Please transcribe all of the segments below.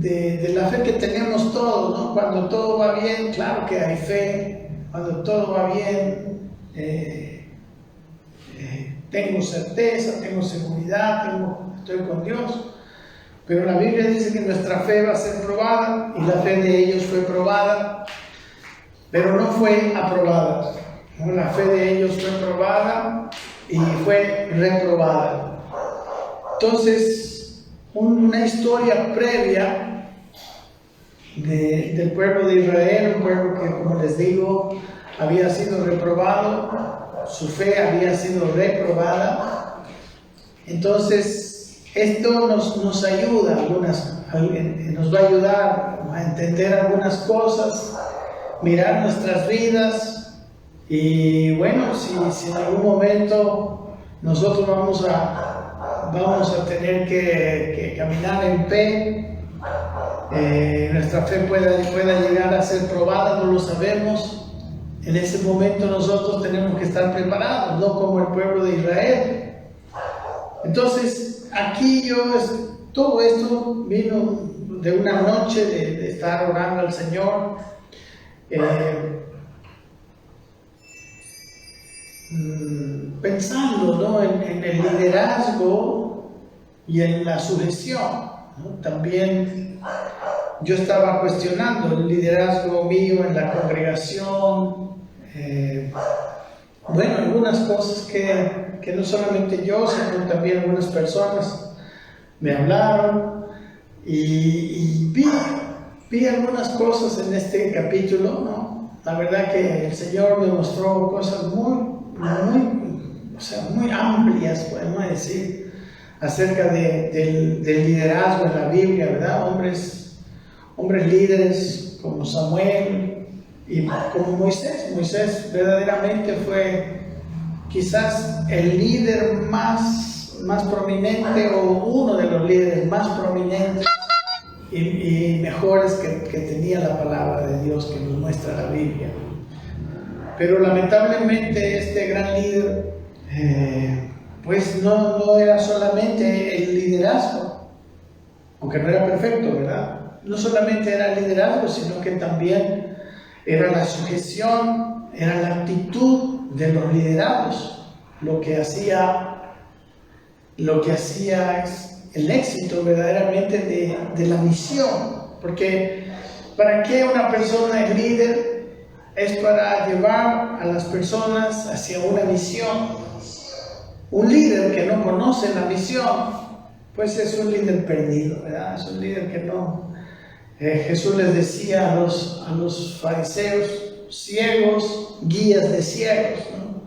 de la fe que tenemos todos, ¿no? Cuando todo va bien, claro que hay fe. Cuando todo va bien, tengo certeza, tengo seguridad, estoy con Dios. Pero la Biblia dice que nuestra fe va a ser probada, y la fe de ellos fue probada, pero no fue aprobada, ¿no? La fe de ellos fue probada y fue reprobada. Entonces, una historia previa del pueblo de Israel, un pueblo que, como les digo, había sido reprobado, su fe había sido reprobada. Entonces, esto nos ayuda, nos va a ayudar a entender algunas cosas, mirar nuestras vidas, y bueno, si en algún momento nosotros vamos a tener que caminar en fe, nuestra fe pueda llegar a ser probada, no lo sabemos. En ese momento nosotros tenemos que estar preparados, no como el pueblo de Israel. Entonces, aquí todo esto vino de una noche de estar orando al Señor, pensando, ¿no?, en el liderazgo y en la sujeción, ¿no? También yo estaba cuestionando el liderazgo mío en la congregación. Bueno, algunas cosas que no solamente yo, sino también algunas personas me hablaron, y vi algunas cosas en este capítulo, ¿no? La verdad que el Señor me mostró cosas muy amplias, podemos decir, acerca del liderazgo en la Biblia, ¿verdad? Hombres líderes como Samuel y como Moisés. Moisés verdaderamente fue quizás el líder más prominente, o uno de los líderes más prominentes y mejores que tenía la palabra de Dios, que nos muestra la Biblia. Pero lamentablemente este gran líder pues no era solamente el liderazgo, aunque no era perfecto, ¿verdad? No solamente era el liderazgo, sino que también era la sujeción, era la actitud de los liderados, lo que hacía el éxito verdaderamente de la misión. Porque ¿para qué una persona es líder? Es para llevar a las personas hacia una misión. Un líder que no conoce la misión, pues es un líder perdido, ¿verdad? Es un líder que no... Jesús les decía a los fariseos: ciegos, guías de ciegos, ¿no?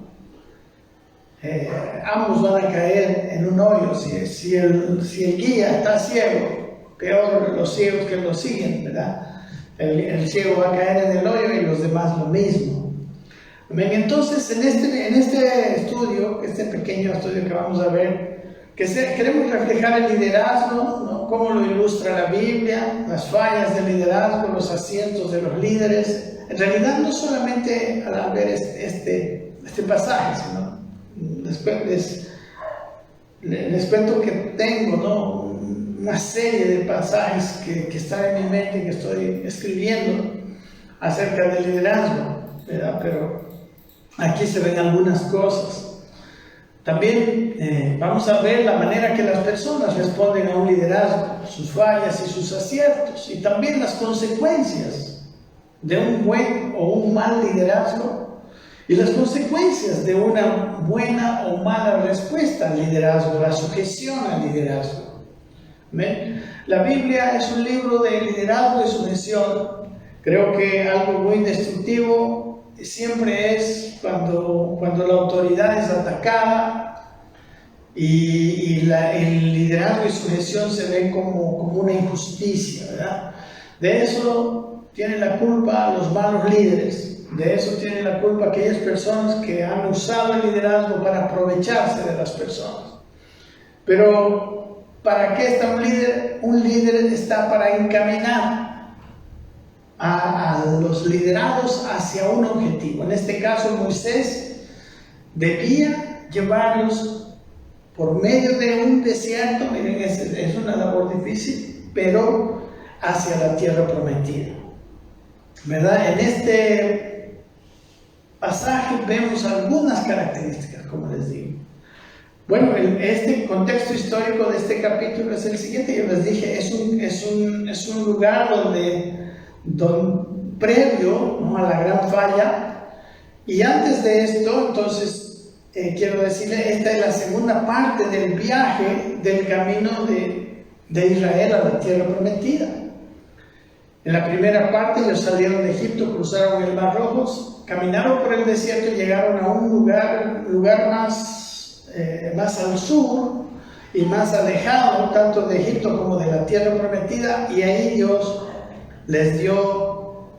Ambos van a caer en un hoyo. Si el guía está ciego, peor los ciegos que lo siguen, ¿verdad? El ciego va a caer en el hoyo, y los demás lo mismo. Entonces, en este estudio, este pequeño estudio que vamos a ver, queremos reflejar el liderazgo, ¿no? Cómo lo ilustra la Biblia, las fallas del liderazgo, los aciertos de los líderes. En realidad, no solamente al ver este pasaje, sino les cuento que tengo, ¿no?, una serie de pasajes que están en mi mente, que estoy escribiendo acerca del liderazgo, ¿verdad? Pero aquí se ven algunas cosas. También vamos a ver la manera que las personas responden a un liderazgo, sus fallas y sus aciertos, y también las consecuencias de un buen o un mal liderazgo, y las consecuencias de una buena o mala respuesta al liderazgo, la sujeción al liderazgo. ¿Ven? La Biblia es un libro de liderazgo y sujeción. Creo que algo muy destructivo siempre es cuando la autoridad es atacada y el liderazgo y sujeción se ven como una injusticia, ¿verdad? De eso tienen la culpa los malos líderes. De eso tienen la culpa aquellas personas que han usado el liderazgo para aprovecharse de las personas. Pero ¿para qué está un líder? Un líder está para encaminar a los liderados hacia un objetivo. En este caso, Moisés debía llevarlos por medio de un desierto. Miren, es una labor difícil, pero hacia la tierra prometida. ¿Verdad? En este pasaje vemos algunas características, como les digo. Bueno, este contexto histórico de este capítulo es el siguiente. Yo les dije, es un lugar donde previo, ¿no?, a la gran falla. Y antes de esto, entonces, quiero decirle, esta es la segunda parte del viaje del camino de Israel a la tierra prometida. En la primera parte ellos salieron de Egipto, cruzaron el Mar Rojo, caminaron por el desierto y llegaron a un lugar más al sur y más alejado tanto de Egipto como de la tierra prometida, y ahí Dios les dio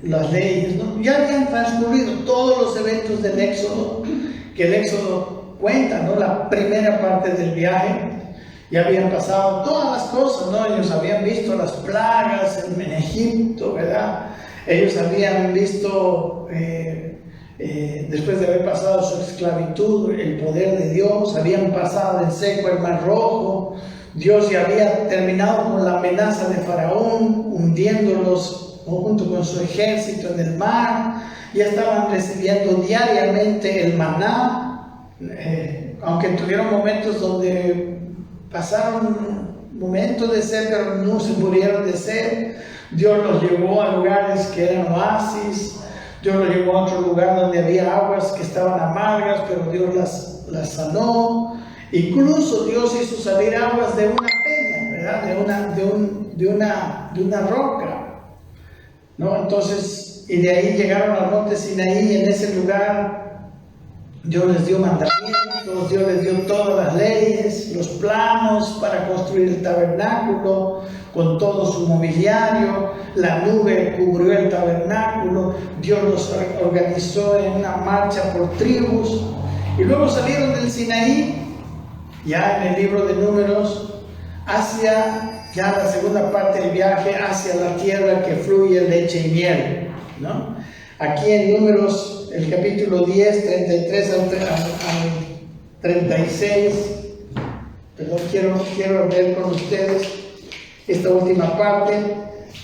las leyes, ¿no? Ya habían transcurrido todos los eventos del Éxodo, que el Éxodo cuenta, ¿no? La primera parte del viaje. Ya habían pasado todas las cosas, ¿no? Ellos habían visto las plagas en Egipto, ¿verdad? Ellos habían visto, después de haber pasado su esclavitud, el poder de Dios. Habían pasado en seco el Mar Rojo. Dios ya había terminado con la amenaza de Faraón, hundiéndolos junto con su ejército en el mar. Ya estaban recibiendo diariamente el maná, aunque tuvieron momentos donde pasaron momentos de sed, pero no se murieron de sed. Dios los llevó a lugares que eran oasis. Dios los llevó a otro lugar donde había aguas que estaban amargas, pero Dios las sanó. Incluso Dios hizo salir aguas de una peña, ¿verdad? De una roca, ¿no? Entonces, y de ahí llegaron al monte Sinaí, y en ese lugar Dios les dio mandamientos, Dios les dio todas las leyes, los planos para construir el tabernáculo con todo su mobiliario. La nube cubrió el tabernáculo. Dios los organizó en una marcha por tribus, y luego salieron del Sinaí, ya en el libro de Números, hacia ya la segunda parte del viaje, hacia la tierra que fluye leche y miel, ¿no? Aquí en Números, el capítulo 10, 33 al 36, perdón, quiero leer con ustedes esta última parte.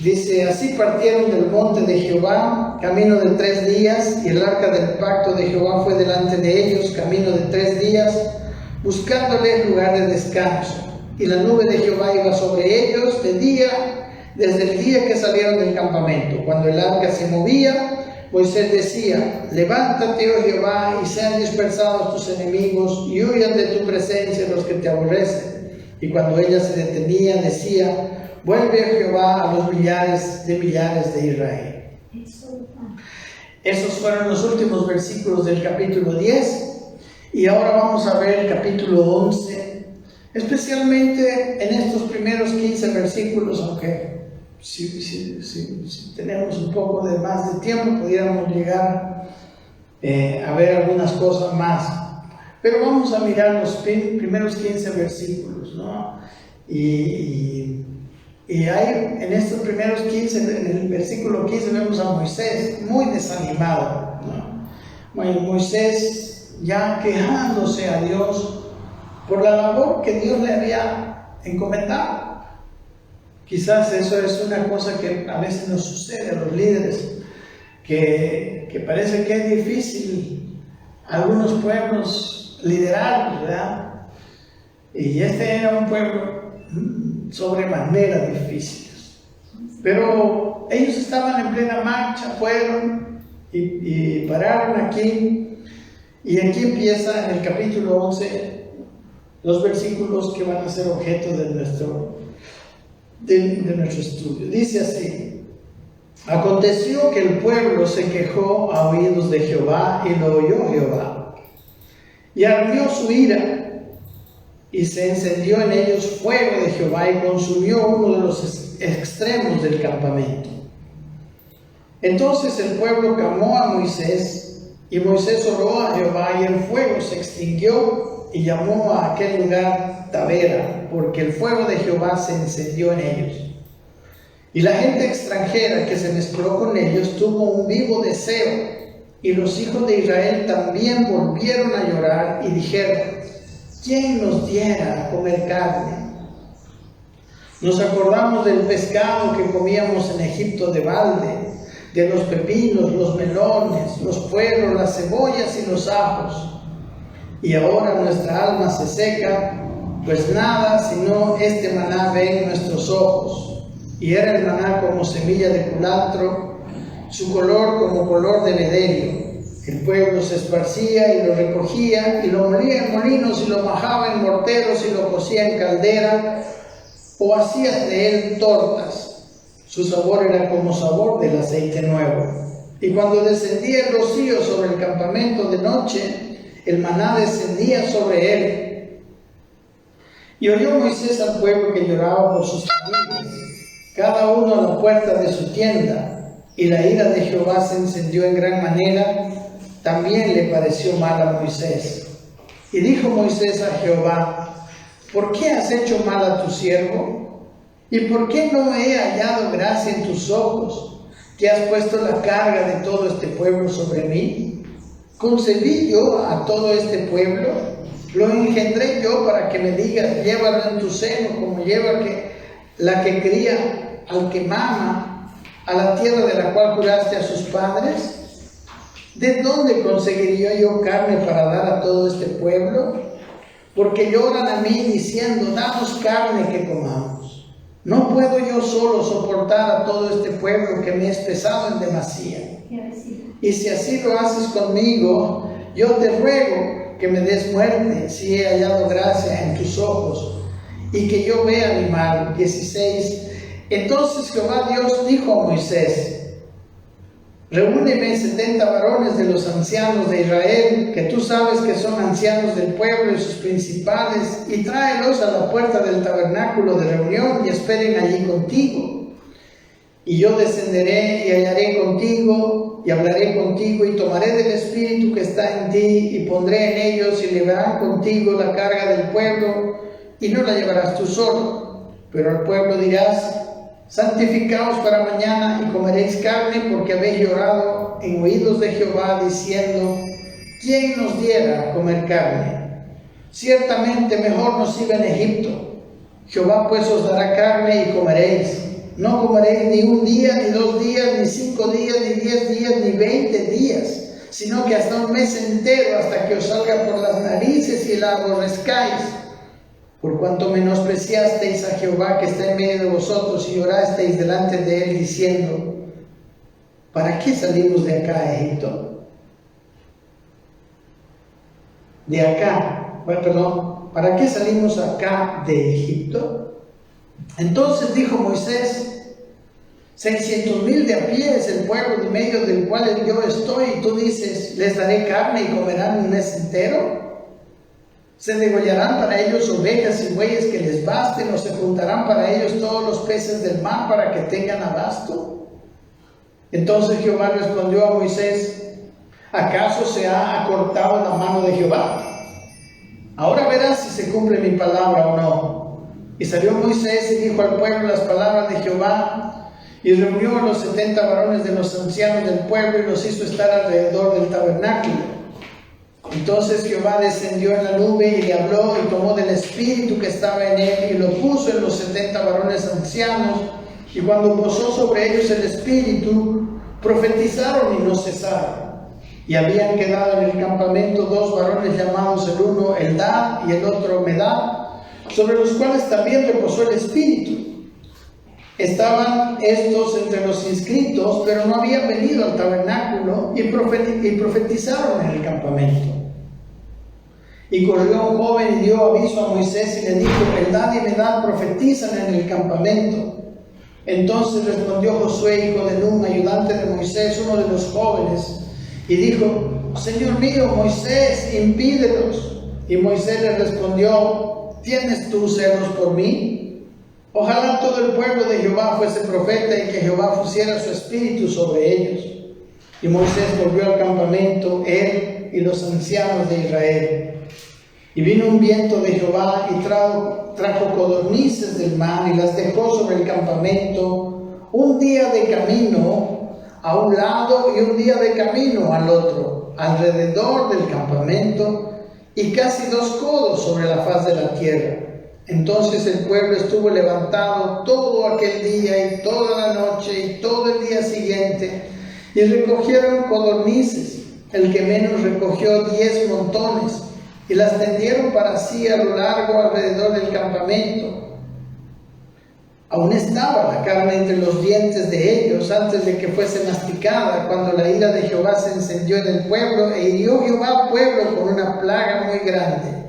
Dice: así partieron del monte de Jehová, camino de 3 días, y el arca del pacto de Jehová fue delante de ellos, camino de 3 días, buscándole lugar de descanso. Y la nube de Jehová iba sobre ellos de día, desde el día que salieron del campamento. Cuando el arca se movía, Moisés decía: levántate, oh Jehová, y sean dispersados tus enemigos, y huyan de tu presencia los que te aborrecen. Y cuando ella se detenía, decía: vuelve, oh Jehová, a los millares de Israel. Esos fueron los últimos versículos del capítulo 10. Y ahora vamos a ver el capítulo 11, especialmente en estos primeros 15 versículos, aunque si tenemos un poco de más de tiempo, pudiéramos llegar a ver algunas cosas más. Pero vamos a mirar los primeros 15 versículos, ¿no? Y hay en estos primeros 15, en el versículo 15, vemos a Moisés muy desanimado, ¿no? Moisés ya quejándose a Dios por la labor que Dios le había encomendado. Quizás eso es una cosa que a veces nos sucede a los líderes, que parece que es difícil a algunos pueblos liderar, ¿verdad? Y este era un pueblo sobremanera difícil. Pero ellos estaban en plena marcha, fueron y pararon aquí. Y aquí empieza en el capítulo 11 los versículos que van a ser objeto de nuestro estudio. Dice así: aconteció que el pueblo se quejó a oídos de Jehová, y lo oyó Jehová, y ardió su ira, y se encendió en ellos fuego de Jehová, y consumió uno de los extremos del campamento. Entonces el pueblo clamó a Moisés, y Moisés oró a Jehová, y el fuego se extinguió, y llamó a aquel lugar Tabera, porque el fuego de Jehová se encendió en ellos. Y la gente extranjera que se mezcló con ellos tuvo un vivo deseo, y los hijos de Israel también volvieron a llorar y dijeron: ¿quién nos diera a comer carne? Nos acordamos del pescado que comíamos en Egipto de balde, de los pepinos, los melones, los puerros, las cebollas y los ajos. Y ahora nuestra alma se seca, pues nada sino este maná ve en nuestros ojos. Y era el maná como semilla de culantro, su color como color de bederio. El pueblo se esparcía y lo recogía, y lo molía en molinos, y lo majaba en morteros, y lo cocía en caldera, o hacía de él tortas. Su sabor era como sabor del aceite nuevo. Y cuando descendía el rocío sobre el campamento de noche, el maná descendía sobre él. Y oyó Moisés al pueblo que lloraba por sus familias, cada uno a la puerta de su tienda, y la ira de Jehová se encendió en gran manera. También le pareció mal a Moisés. Y dijo Moisés a Jehová: ¿por qué has hecho mal a tu siervo? ¿Y por qué no he hallado gracia en tus ojos, que has puesto la carga de todo este pueblo sobre mí? ¿Concebí yo a todo este pueblo? ¿Lo engendré yo para que me digas: llévalo en tu seno, como lleva la que cría al que mama, a la tierra de la cual juraste a sus padres? ¿De dónde conseguiría yo carne para dar a todo este pueblo? Porque lloran a mí diciendo: danos carne que comamos. ¿No puedo yo solo soportar a todo este pueblo que me es pesado en demasía? Y si así lo haces conmigo, yo te ruego que me des muerte, si he hallado gracia en tus ojos, y que yo vea mi mal. 16. Entonces Jehová Dios dijo a Moisés: reúneme 70 varones de los ancianos de Israel, que tú sabes que son ancianos del pueblo y sus principales, y tráelos a la puerta del tabernáculo de reunión y esperen allí contigo. Y yo descenderé y hallaré contigo y hablaré contigo, y tomaré del espíritu que está en ti y pondré en ellos, y llevarán contigo la carga del pueblo, y no la llevarás tú solo. Pero al pueblo dirás: santificaos para mañana y comeréis carne, porque habéis llorado en oídos de Jehová diciendo: ¿quién nos diera a comer carne? Ciertamente mejor nos iba en Egipto. Jehová pues os dará carne y comeréis. No comeréis ni un día, ni 2 días, ni 5 días, ni 10 días, ni 20 días, sino que hasta un mes entero, hasta que os salga por las narices y la aborrezcáis. Por cuanto menospreciasteis a Jehová que está en medio de vosotros, y llorasteis delante de él diciendo: ¿para qué salimos de acá a Egipto? ¿Para qué salimos acá de Egipto? Entonces dijo Moisés: 600,000 de a pie es el pueblo en medio del cual yo estoy, y tú dices: les daré carne y comerán un mes entero. ¿Se degollarán para ellos ovejas y bueyes que les basten, o se juntarán para ellos todos los peces del mar para que tengan abasto? Entonces Jehová respondió a Moisés: ¿acaso se ha acortado la mano de Jehová? Ahora verás si se cumple mi palabra o no. Y salió Moisés y dijo al pueblo las palabras de Jehová, y reunió a los 70 varones de los ancianos del pueblo, y los hizo estar alrededor del tabernáculo. Entonces Jehová descendió en la nube y le habló, y tomó del espíritu que estaba en él y lo puso en los 70 varones ancianos, y cuando posó sobre ellos el espíritu, profetizaron y no cesaron. Y habían quedado en el campamento 2 varones llamados, el uno Eldad y el otro Medad, sobre los cuales también reposó el espíritu. Estaban estos entre los inscritos, pero no habían venido al tabernáculo, y profetizaron en el campamento. Y corrió un joven y dio aviso a Moisés y le dijo: Eldad y Medad profetizan en el campamento. Entonces respondió Josué, hijo de Nun, ayudante de Moisés, uno de los jóvenes, y dijo: Señor mío, Moisés, impídelos. Y Moisés le respondió: ¿tienes tú celos por mí? Ojalá todo el pueblo de Jehová fuese profeta, y que Jehová pusiera su espíritu sobre ellos. Y Moisés volvió al campamento, él y los ancianos de Israel. Y vino un viento de Jehová y trajo codornices del mar, y las dejó sobre el campamento, un día de camino a un lado y un día de camino al otro, alrededor del campamento, y casi 2 codos sobre la faz de la tierra. Entonces el pueblo estuvo levantado todo aquel día y toda la noche y todo el día siguiente, y recogieron codornices. El que menos recogió 10 montones, y las tendieron para sí a lo largo alrededor del campamento. Aún estaba la carne entre los dientes de ellos antes de que fuese masticada, cuando la ira de Jehová se encendió en el pueblo, e hirió Jehová al pueblo con una plaga muy grande.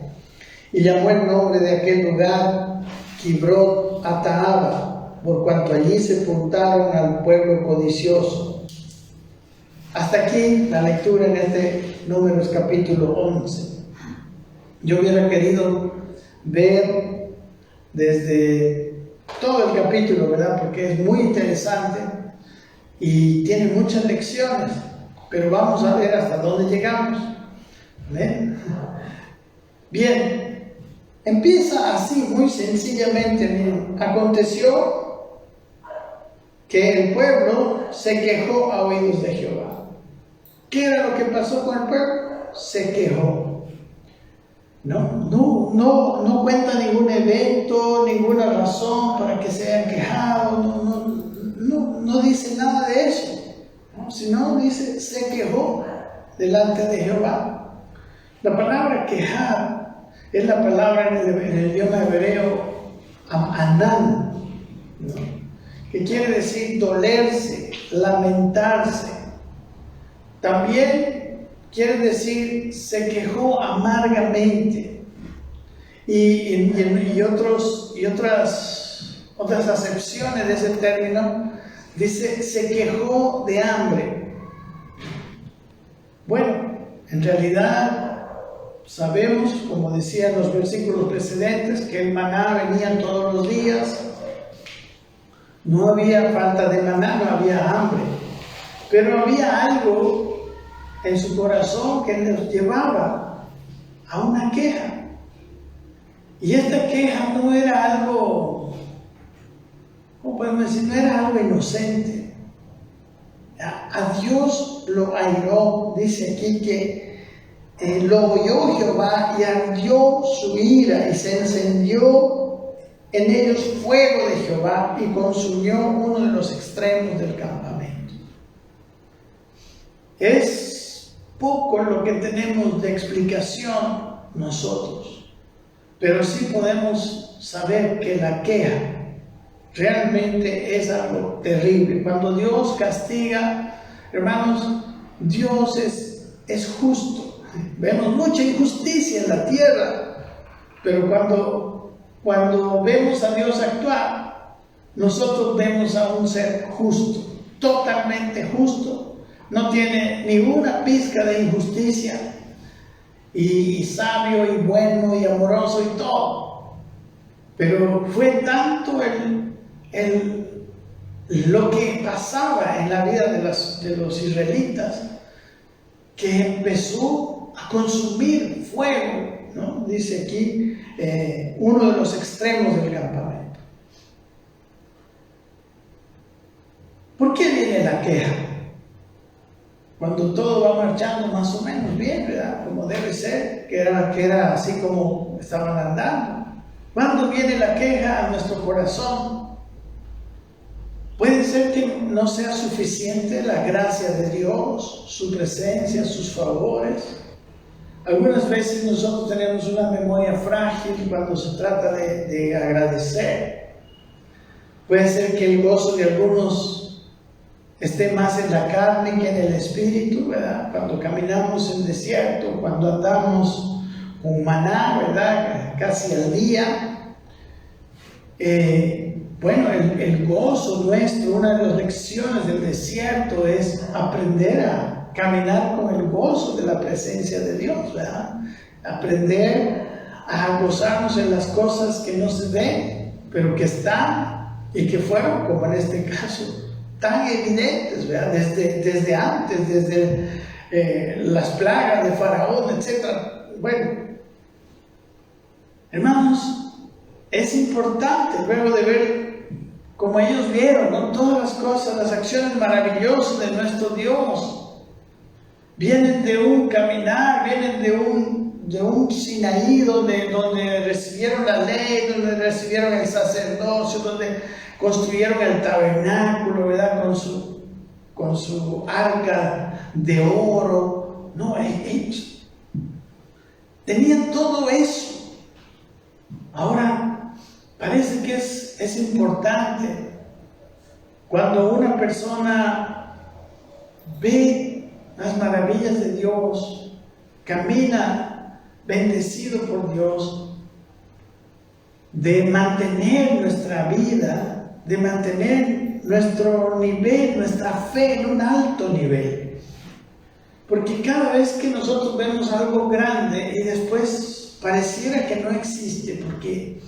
Y llamó el nombre de aquel lugar Kibrot Ataaba, por cuanto allí sepultaron al pueblo codicioso. Hasta aquí la lectura en este Números capítulo 11. Yo hubiera querido ver desde todo el capítulo, ¿verdad? Porque es muy interesante y tiene muchas lecciones, pero vamos a ver hasta dónde llegamos. ¿Ven? Bien, empieza así muy sencillamente. Miren, aconteció que el pueblo se quejó a oídos de Jehová. ¿Qué era lo que pasó con el pueblo? Se quejó. No cuenta ningún evento, ninguna razón para que se hayan quejado, no dice nada de eso, ¿no? Sino dice, se quejó delante de Jehová. La palabra quejar es la palabra en el idioma hebreo anán, ¿no? Que quiere decir dolerse, lamentarse. También quiere decir se quejó amargamente. Y otras acepciones de ese término, dice se quejó de hambre. Bueno, en realidad sabemos, como decían los versículos precedentes, que el maná venía todos los días. No había falta de maná, no había hambre, pero había algo en su corazón que les llevaba a una queja. Y esta queja no era algo, ¿cómo podemos decir? No era algo inocente. A Dios lo airó. Dice aquí que lo oyó Jehová y ardió su ira, y se encendió en ellos fuego de Jehová, y consumió uno de los extremos del campamento. Es poco lo que tenemos de explicación nosotros, pero sí podemos saber que la queja realmente es algo terrible. Cuando Dios castiga, hermanos, Dios es justo. Vemos mucha injusticia en la tierra, pero cuando vemos a Dios actuar, nosotros vemos a un ser justo, totalmente justo. No tiene ninguna pizca de injusticia, y sabio y bueno y amoroso y todo. Pero fue tanto lo que pasaba en la vida de los israelitas, que empezó a consumir fuego, ¿no? Dice aquí uno de los extremos del campamento. ¿Por qué viene la queja? Cuando todo va marchando más o menos bien, ¿verdad? Como debe ser, que era así como estaban andando. ¿Cuándo viene la queja a nuestro corazón? Puede ser que no sea suficiente la gracia de Dios, su presencia, sus favores. Algunas veces nosotros tenemos una memoria frágil cuando se trata de agradecer. Puede ser que el gozo de algunos esté más en la carne que en el espíritu, ¿verdad? Cuando caminamos en desierto, cuando andamos con maná, ¿verdad? Casi al día. Bueno, el gozo nuestro, una de las lecciones del desierto es aprender a caminar con el gozo de la presencia de Dios, ¿verdad? Aprender a gozarnos en las cosas que no se ven, pero que están y que fueron, como en este caso, tan evidentes, ¿verdad? Desde antes, desde las plagas de Faraón, etc. Bueno, hermanos, es importante luego de ver como ellos vieron, ¿no? Todas las cosas, las acciones maravillosas de nuestro Dios, vienen de un caminar, vienen un Sinaí donde recibieron la ley, donde recibieron el sacerdocio, donde construyeron el tabernáculo, ¿verdad? Con su arca de oro. No, ellos tenían todo eso. Ahora, parece que es importante cuando una persona ve las maravillas de Dios, camina bendecido por Dios, de mantener nuestra vida, de mantener nuestro nivel, nuestra fe en un alto nivel. Porque cada vez que nosotros vemos algo grande y después pareciera que no existe, porque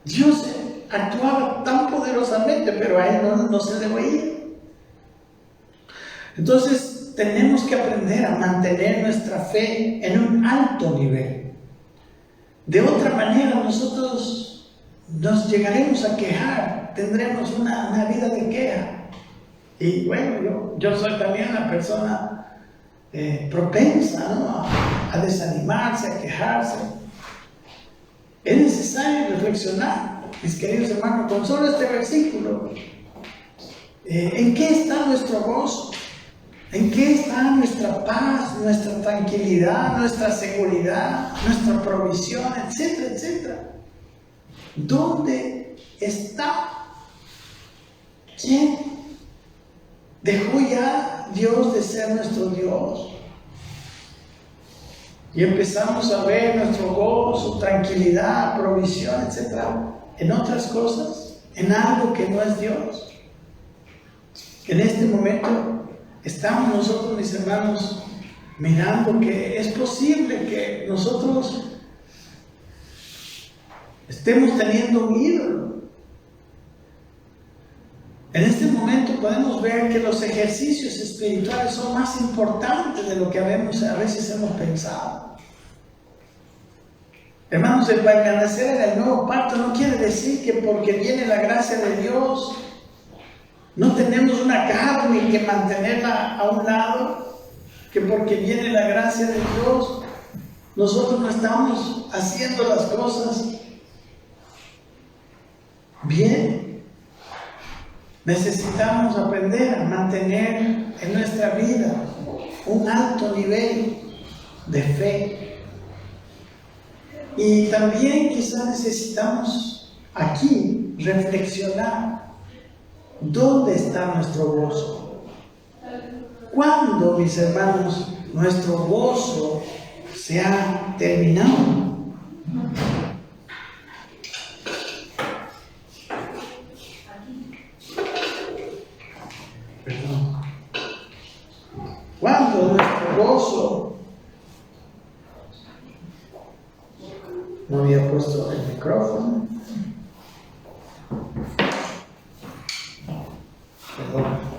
Dios actuaba tan poderosamente, pero a Él no se le veía. Entonces tenemos que aprender a mantener nuestra fe en un alto nivel. De otra manera nosotros nos llegaremos a quejar, tendremos una vida de queja. Y bueno, yo soy también una persona propensa, ¿no? a desanimarse, a quejarse. Es necesario reflexionar, mis queridos hermanos, con solo este versículo. ¿En qué está nuestro gozo? ¿En qué está nuestra paz, nuestra tranquilidad, nuestra seguridad, nuestra provisión, etcétera, etcétera? ¿Dónde está? ¿Quién dejó ya Dios de ser nuestro Dios? Y empezamos a ver nuestro gozo, tranquilidad, provisión, etcétera, en otras cosas, en algo que no es Dios. En este momento estamos nosotros, mis hermanos, mirando que es posible que nosotros estemos teniendo un ídolo. En este momento podemos ver que los ejercicios espirituales son más importantes de lo que a veces hemos pensado. Hermanos, el permanecer en el nuevo pacto no quiere decir que porque viene la gracia de Dios no tenemos una carne que mantenerla a un lado, que porque viene la gracia de Dios nosotros no estamos haciendo las cosas bien. Necesitamos aprender a mantener en nuestra vida un alto nivel de fe. Y también quizás necesitamos aquí reflexionar dónde está nuestro gozo. ¿Cuándo, mis hermanos, nuestro gozo se ha terminado? Cuando nuestro gozo, no había puesto el micrófono, perdón.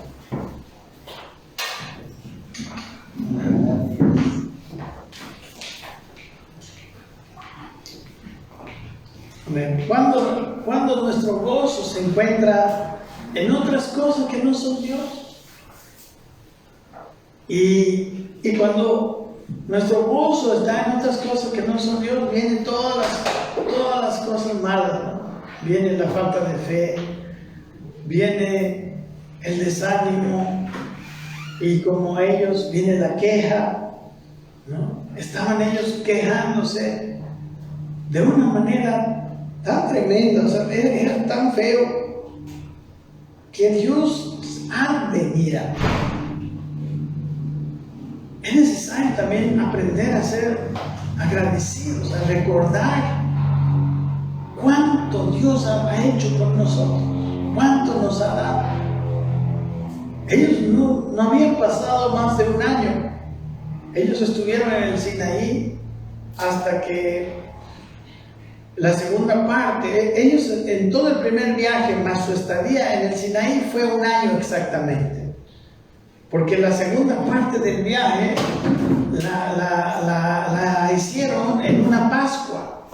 Cuando nuestro gozo se encuentra en otras cosas que no son Dios. Y cuando nuestro gozo está en otras cosas que no son Dios, vienen todas las cosas malas, ¿no? Viene la falta de fe, viene el desánimo, y como ellos viene la queja, ¿no? Estaban ellos quejándose de una manera tan tremenda, o sea, era tan feo que Dios arde, mira. Es necesario también aprender a ser agradecidos, a recordar cuánto Dios ha hecho por nosotros, cuánto nos ha dado. Ellos no habían pasado más de un año. Ellos estuvieron en el Sinaí hasta que la segunda parte, ellos en todo el primer viaje más su estadía en el Sinaí fue un año exactamente. Porque la segunda parte del viaje la hicieron en una Pascua.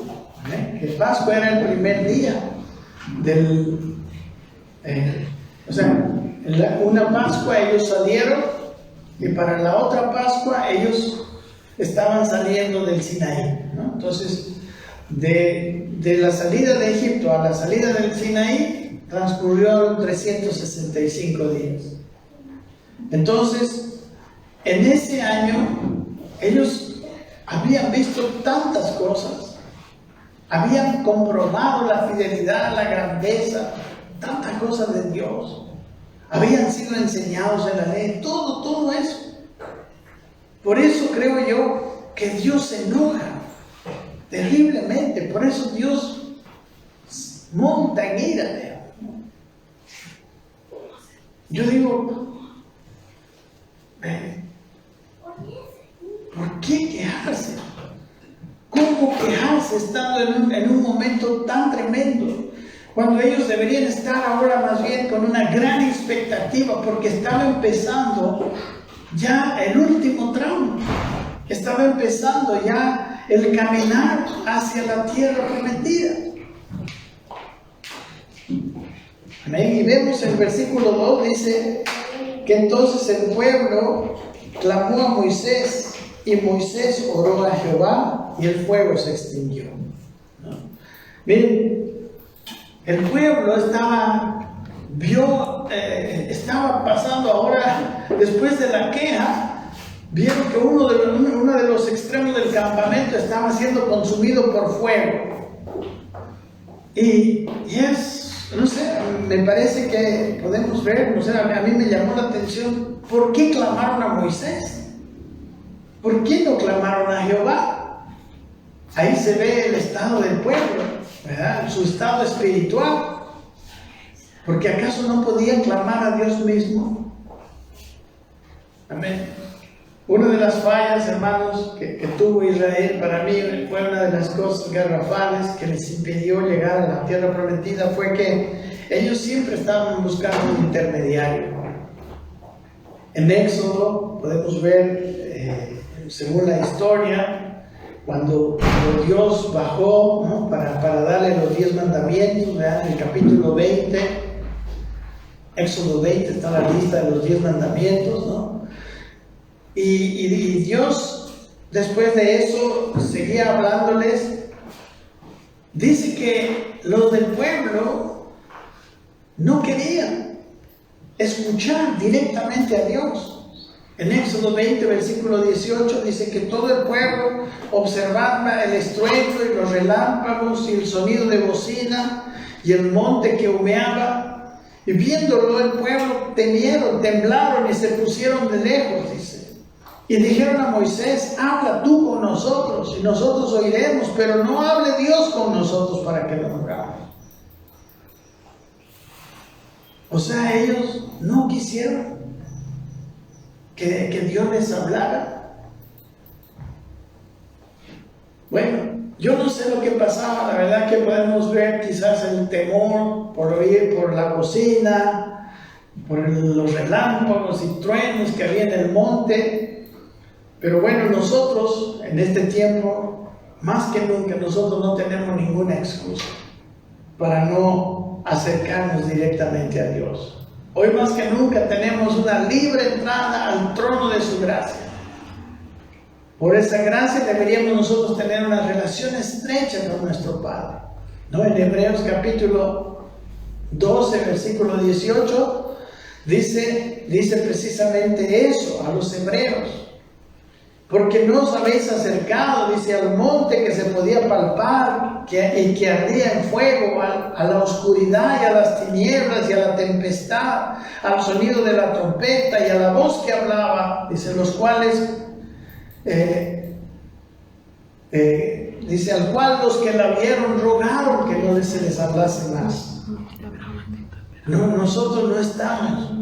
Que Pascua era el primer día una Pascua ellos salieron y para la otra Pascua ellos estaban saliendo del Sinaí, ¿no? Entonces, de la salida de Egipto a la salida del Sinaí, transcurrieron 365 días. Entonces, en ese año, ellos habían visto tantas cosas, habían comprobado la fidelidad, la grandeza, tantas cosas de Dios, habían sido enseñados en la ley, todo eso. Por eso creo yo que Dios se enoja terriblemente, por eso Dios monta en ira. Yo digo, ¿por qué quejarse? ¿Cómo quejarse estando en un momento tan tremendo? Cuando ellos deberían estar ahora más bien con una gran expectativa, porque estaba empezando ya el último tramo. Estaba empezando ya el caminar hacia la tierra prometida. Amén. Y vemos el versículo 2, dice que entonces el pueblo clamó a Moisés, y Moisés oró a Jehová, y el fuego se extinguió, ¿no? Miren, el pueblo estaba pasando ahora, después de la queja, vieron que uno de los extremos del campamento estaba siendo consumido por fuego. Y es, no sé, me parece que podemos ver, no sé, a mí me llamó la atención, ¿por qué clamaron a Moisés? ¿Por qué no clamaron a Jehová? Ahí se ve el estado del pueblo, ¿verdad? Su estado espiritual. ¿Porque acaso no podían clamar a Dios mismo? Amén. Una de las fallas, hermanos, que tuvo Israel para mí, fue una de las cosas garrafales que les impidió llegar a la tierra prometida, fue que ellos siempre estaban buscando un intermediario. En Éxodo podemos ver, según la historia, cuando Dios bajó, ¿no?, para darle los 10 mandamientos, ¿verdad? En el capítulo 20, Éxodo 20 está la lista de los 10 mandamientos, ¿no? Y Dios, después de eso, seguía hablándoles. Dice que los del pueblo no querían escuchar directamente a Dios. En Éxodo 20, versículo 18, dice que todo el pueblo observaba el estruendo y los relámpagos y el sonido de bocina y el monte que humeaba. Y viéndolo el pueblo temieron, temblaron y se pusieron de lejos, dice. Y dijeron a Moisés, habla tú con nosotros y nosotros oiremos, pero no hable Dios con nosotros para que lo hagamos. O sea, ellos no quisieron que Dios les hablara. Bueno, yo no sé lo que pasaba, la verdad que podemos ver quizás el temor por oír por la bocina, por los relámpagos y truenos que había en el monte. Pero bueno, nosotros en este tiempo, más que nunca, nosotros no tenemos ninguna excusa para no acercarnos directamente a Dios. Hoy más que nunca tenemos una libre entrada al trono de su gracia. Por esa gracia deberíamos nosotros tener una relación estrecha con nuestro Padre, ¿no? En Hebreos capítulo 12, versículo 18, dice precisamente eso a los hebreos. Porque no os habéis acercado, dice, al monte que se podía palpar y que ardía en fuego, a la oscuridad y a las tinieblas y a la tempestad, al sonido de la trompeta y a la voz que hablaba, dice, los cuales, dice, al cual los que la vieron rogaron que no se les hablase más. No, nosotros no estamos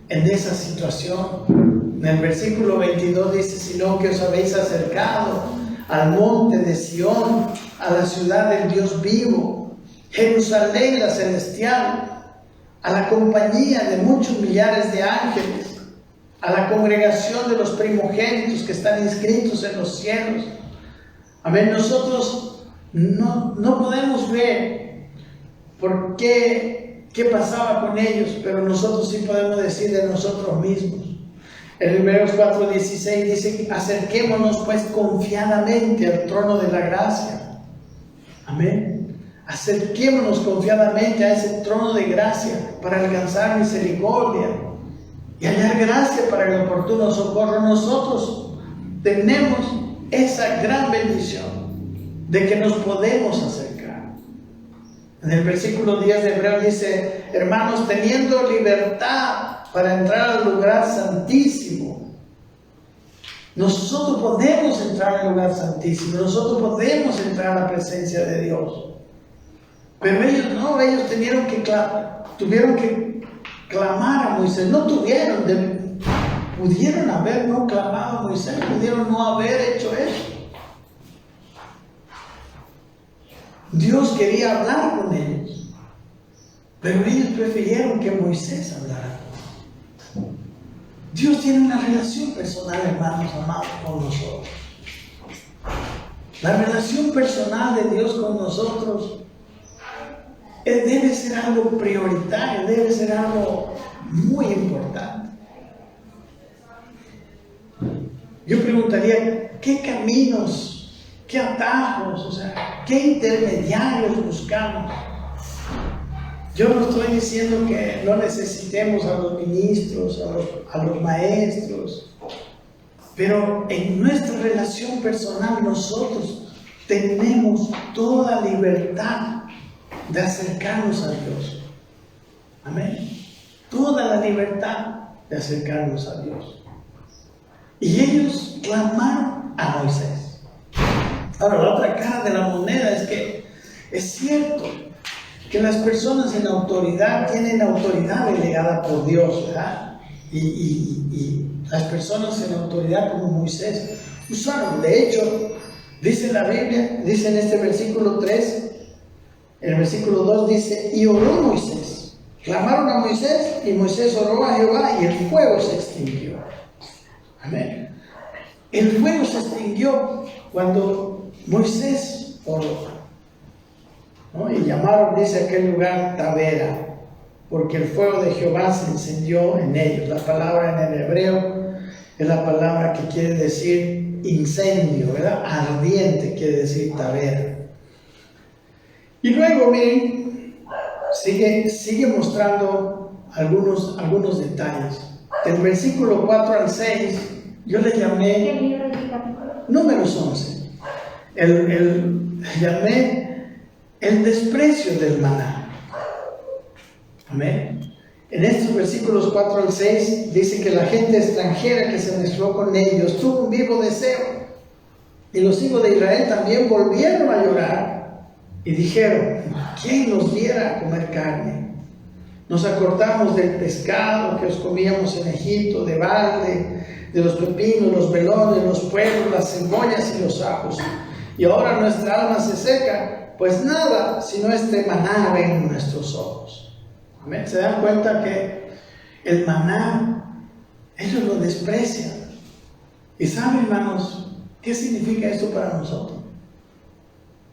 en esa situación. En el versículo 22 dice, sino que os habéis acercado al monte de Sión, a la ciudad del Dios vivo, Jerusalén la celestial, a la compañía de muchos millares de ángeles, a la congregación de los primogénitos que están inscritos en los cielos. Amén. Nosotros no podemos ver por qué pasaba con ellos, pero nosotros sí podemos decir de nosotros mismos En Hebreos 4:16 dice: acerquémonos pues confiadamente al trono de la gracia. Amén. Acerquémonos confiadamente a ese trono de gracia para alcanzar misericordia y hallar gracia para el oportuno socorro. Nosotros tenemos esa gran bendición de que nos podemos acercar. En el versículo 10 de Hebreos dice: hermanos, teniendo libertad para entrar al lugar santísimo. Nosotros podemos entrar al lugar santísimo, nosotros podemos entrar a la presencia de Dios. Pero ellos no, ellos tuvieron que clamar a Moisés. No pudieron haber no clamado a Moisés, pudieron no haber hecho eso. Dios quería hablar con ellos, pero ellos prefirieron que Moisés hablara. Dios tiene una relación personal, hermanos amados, con nosotros. La relación personal de Dios con nosotros debe ser algo prioritario, debe ser algo muy importante. Yo preguntaría, ¿qué caminos, qué atajos, o sea, qué intermediarios buscamos? Yo no estoy diciendo que no necesitemos a los ministros, a los maestros, pero en nuestra relación personal nosotros tenemos toda libertad de acercarnos a Dios. Amén. Toda la libertad de acercarnos a Dios. Y ellos clamaron a Moisés. Ahora, la otra cara de la moneda es que es cierto que las personas en autoridad tienen autoridad delegada por Dios, ¿verdad? Y las personas en autoridad como Moisés usaron. De hecho, dice la Biblia, dice en este versículo 3, en el versículo 2 dice: y oró Moisés. Clamaron a Moisés y Moisés oró a Jehová y el fuego se extinguió. Amén. El fuego se extinguió cuando Moisés oró. ¿No? Y llamaron, dice, aquel lugar Tabera, porque el fuego de Jehová se encendió en ellos. La palabra en el hebreo es la palabra que quiere decir incendio, ¿verdad? Ardiente quiere decir Tabera. Y luego, miren, sigue mostrando algunos detalles. Del versículo 4 al 6, yo le llamé Números 11. Llamé el desprecio del maná. Amén. En estos versículos 4 al 6 dice que la gente extranjera que se mezcló con ellos tuvo un vivo deseo. Y los hijos de Israel también volvieron a llorar y dijeron: ¿quién nos diera a comer carne? Nos acordamos del pescado que os comíamos en Egipto, de balde, de los pepinos, los melones, los puerros, las cebollas y los ajos. Y ahora nuestra alma se seca, pues nada, sino este maná ven en nuestros ojos. ¿Amén? ¿Se dan cuenta que el maná, ellos lo desprecian? Y saben, hermanos, ¿qué significa esto para nosotros?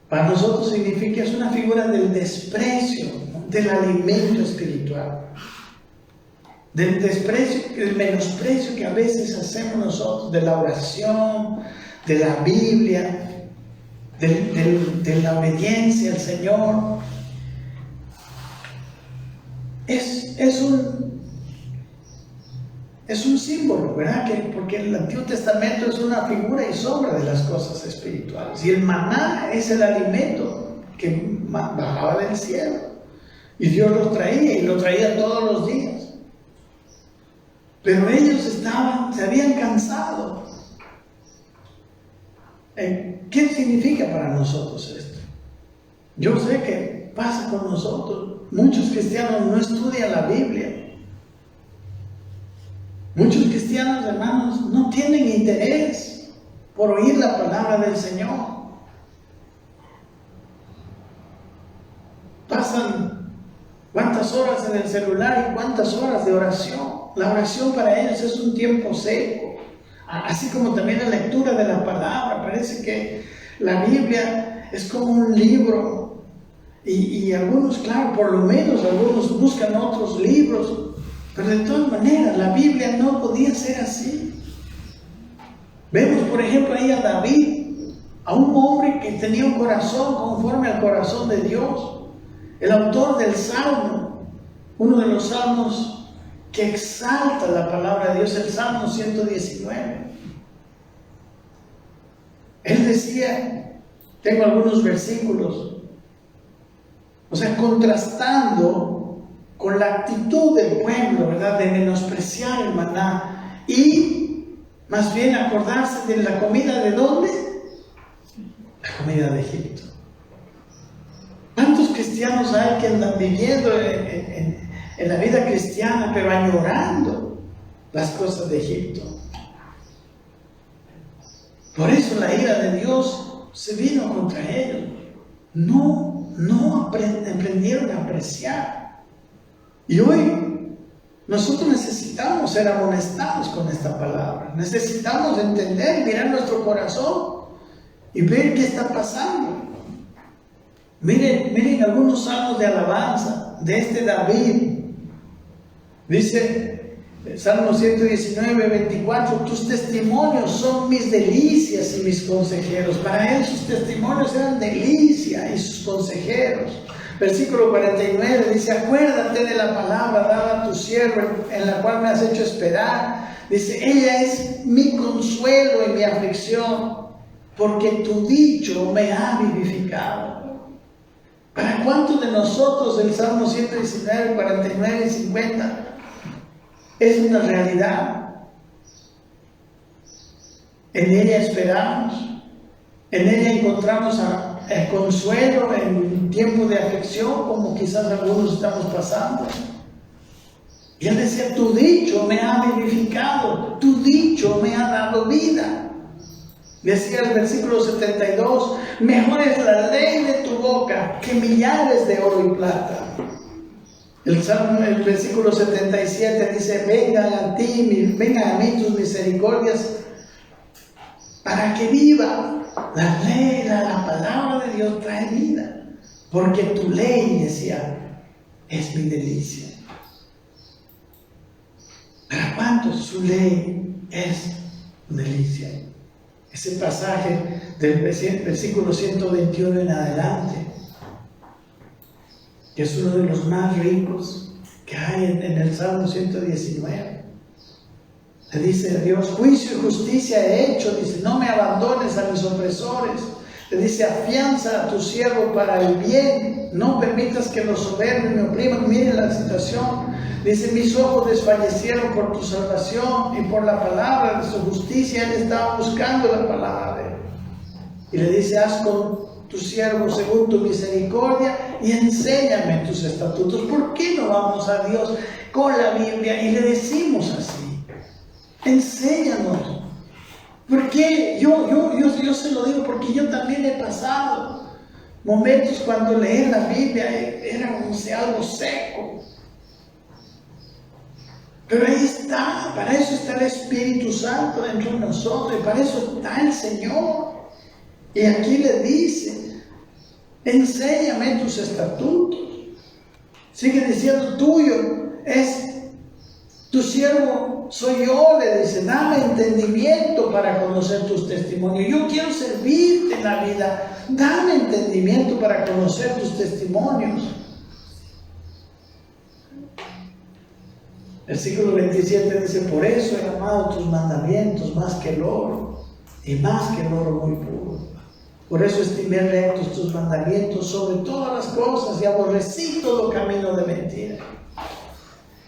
Para nosotros significa, es una figura del desprecio, ¿no? Del alimento espiritual. Del desprecio, el menosprecio que a veces hacemos nosotros de la oración, de la Biblia, de la obediencia al Señor. Es un símbolo, ¿verdad? Porque el Antiguo Testamento es una figura y sombra de las cosas espirituales. Y el maná es el alimento que bajaba del cielo. Y Dios lo traía, y lo traía todos los días. Pero ellos se habían cansado. ¿Qué significa para nosotros esto? Yo sé que pasa con nosotros. Muchos cristianos no estudian la Biblia. Muchos cristianos, hermanos, no tienen interés por oír la palabra del Señor. Pasan cuántas horas en el celular y cuántas horas de oración. La oración para ellos es un tiempo seco. Así como también la lectura de la palabra. Parece que la Biblia es como un libro. Y algunos, claro, por lo menos algunos buscan otros libros. Pero de todas maneras, la Biblia no podía ser así. Vemos, por ejemplo, ahí a David, a un hombre que tenía un corazón conforme al corazón de Dios. El autor del Salmo, uno de los salmos que exalta la palabra de Dios, el Salmo 119. Él decía, tengo algunos versículos, o sea, contrastando con la actitud del pueblo, ¿verdad?, de menospreciar el maná y más bien acordarse de la comida de ¿dónde? La comida de Egipto. ¿Cuántos cristianos hay que andan viviendo en la vida cristiana, pero añorando las cosas de Egipto? Por eso la ira de Dios se vino contra ellos. No aprendieron a apreciar. Y hoy nosotros necesitamos ser amonestados con esta palabra. Necesitamos entender, mirar nuestro corazón y ver qué está pasando. Miren algunos salmos de alabanza de este David. Dice Salmo 119, 24, tus testimonios son mis delicias y mis consejeros. Para él sus testimonios eran delicia y sus consejeros. Versículo 49 dice, acuérdate de la palabra dada a tu siervo en la cual me has hecho esperar. Dice, ella es mi consuelo y mi aflicción, porque tu dicho me ha vivificado. ¿Para cuántos de nosotros el Salmo 119, 49 y 50 es una realidad? En ella esperamos, en ella encontramos el consuelo en tiempos de aflicción, como quizás algunos estamos pasando. Y él decía, tu dicho me ha vivificado, tu dicho me ha dado vida. Decía el versículo 72, mejor es la ley de tu boca que millares de oro y plata. El versículo 77 dice, vengan a mí tus misericordias para que viva. La ley, la palabra de Dios trae vida, porque tu ley, decía, es mi delicia. ¿Para cuántos su ley es delicia? Ese pasaje del versículo 121 en adelante, que es uno de los más ricos que hay en el Salmo 119. Le dice a Dios, juicio y justicia he hecho, dice, no me abandones a mis opresores. Le dice, afianza a tu siervo para el bien, no permitas que los soberbios me opriman. Miren la situación. Dice, mis ojos desfallecieron por tu salvación y por la palabra de su justicia. Él estaba buscando la palabra de él. Y le dice, haz con tu siervo según tu misericordia y enséñame tus estatutos. ¿Por qué no vamos a Dios con la Biblia y le decimos así? Enséñanos. Porque yo se lo digo porque yo también he pasado momentos cuando leer la Biblia era como si algo seco. Pero ahí está, para eso está el Espíritu Santo dentro de nosotros, y para eso está el Señor. Y aquí le dice, enséñame tus estatutos. Sigue diciendo, tuyo es tu siervo, soy yo, le dice, dame entendimiento para conocer tus testimonios. Yo quiero servirte en la vida, dame entendimiento para conocer tus testimonios. Versículo 27 dice, por eso he amado tus mandamientos más que el oro, y más que el oro muy puro. Por eso estimé rectos tus mandamientos sobre todas las cosas, y aborrecí todo camino de mentira.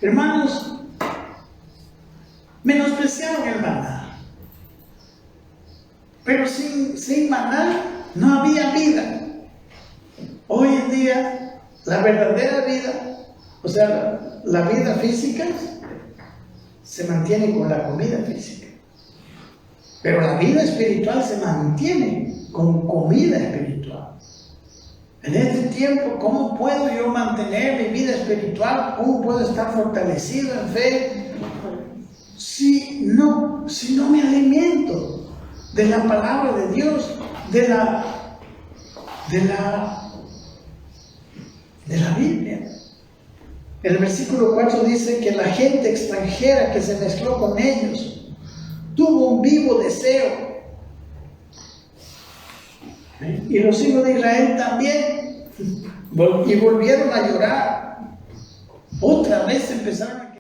Hermanos, menospreciaron el maná. Pero sin maná no había vida. Hoy en día, la verdadera vida, o sea, la vida física, se mantiene con la comida física. Pero la vida espiritual se mantiene con comida espiritual. En este tiempo, ¿cómo puedo yo mantener mi vida espiritual? ¿Cómo puedo estar fortalecido en fe? Si no me alimento de la palabra de Dios, de la Biblia. El versículo 4 dice que la gente extranjera que se mezcló con ellos tuvo un vivo deseo. Y los hijos de Israel también. Y volvieron a llorar. Otra vez empezaron a